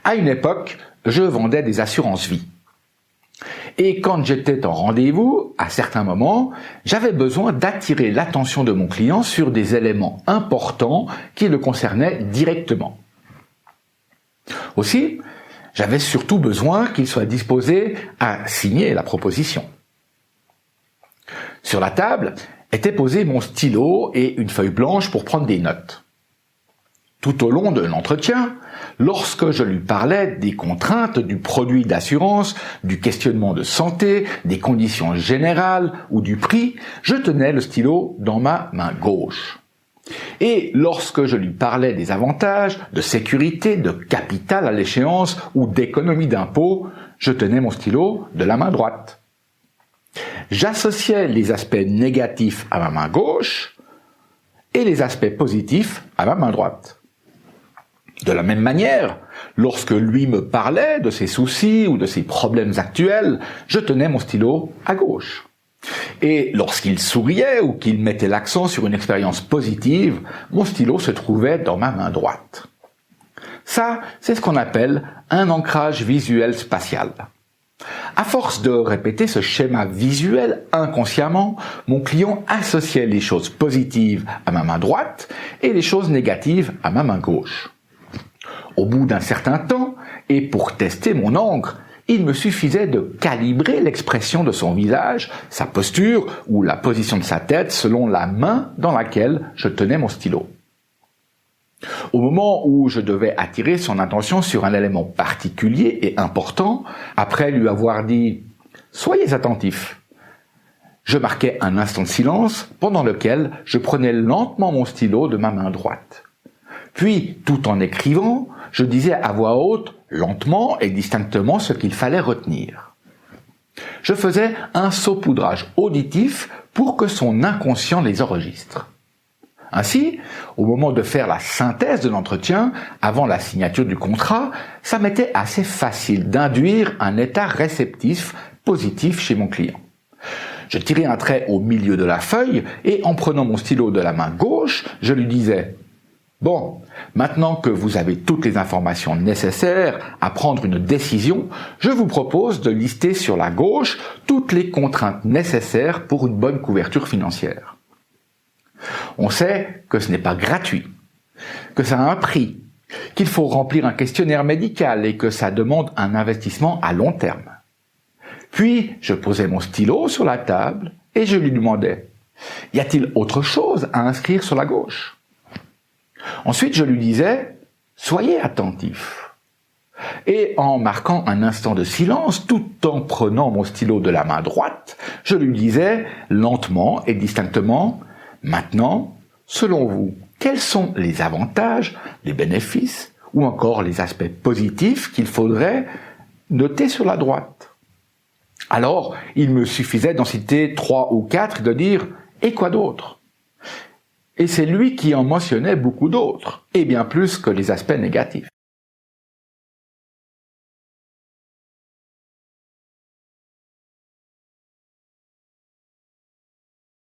À une époque, je vendais des assurances vie. Et quand j'étais en rendez-vous, à certains moments, j'avais besoin d'attirer l'attention de mon client sur des éléments importants qui le concernaient directement. Aussi, j'avais surtout besoin qu'il soit disposé à signer la proposition. Sur la table était posé mon stylo et une feuille blanche pour prendre des notes. Tout au long de l'entretien, lorsque je lui parlais des contraintes du produit d'assurance, du questionnement de santé, des conditions générales ou du prix, je tenais le stylo dans ma main gauche. Et lorsque je lui parlais des avantages, de sécurité, de capital à l'échéance ou d'économie d'impôt, je tenais mon stylo de la main droite. J'associais les aspects négatifs à ma main gauche et les aspects positifs à ma main droite. De la même manière, lorsque lui me parlait de ses soucis ou de ses problèmes actuels, je tenais mon stylo à gauche. Et lorsqu'il souriait ou qu'il mettait l'accent sur une expérience positive, mon stylo se trouvait dans ma main droite. Ça, c'est ce qu'on appelle un ancrage visuel spatial. À force de répéter ce schéma visuel inconsciemment, mon client associait les choses positives à ma main droite et les choses négatives à ma main gauche. Au bout d'un certain temps, et pour tester mon encre, il me suffisait de calibrer l'expression de son visage, sa posture ou la position de sa tête selon la main dans laquelle je tenais mon stylo. Au moment où je devais attirer son attention sur un élément particulier et important, après lui avoir dit « Soyez attentif », je marquais un instant de silence pendant lequel je prenais lentement mon stylo de ma main droite. Puis, tout en écrivant, je disais à voix haute, lentement et distinctement ce qu'il fallait retenir. Je faisais un saupoudrage auditif pour que son inconscient les enregistre. Ainsi, au moment de faire la synthèse de l'entretien, avant la signature du contrat, ça m'était assez facile d'induire un état réceptif positif chez mon client. Je tirais un trait au milieu de la feuille et en prenant mon stylo de la main gauche, je lui disais « Bon, maintenant que vous avez toutes les informations nécessaires à prendre une décision, je vous propose de lister sur la gauche toutes les contraintes nécessaires pour une bonne couverture financière. On sait que ce n'est pas gratuit, que ça a un prix, qu'il faut remplir un questionnaire médical et que ça demande un investissement à long terme. » Puis, je posais mon stylo sur la table et je lui demandais « Y a-t-il autre chose à inscrire sur la gauche ?» Ensuite, je lui disais « Soyez attentif ». Et en marquant un instant de silence, tout en prenant mon stylo de la main droite, je lui disais lentement et distinctement « Maintenant, selon vous, quels sont les avantages, les bénéfices ou encore les aspects positifs qu'il faudrait noter sur la droite ?» Alors, il me suffisait d'en citer 3 ou 4 et de dire « Et quoi d'autre ?» Et c'est lui qui en mentionnait beaucoup d'autres, et bien plus que les aspects négatifs.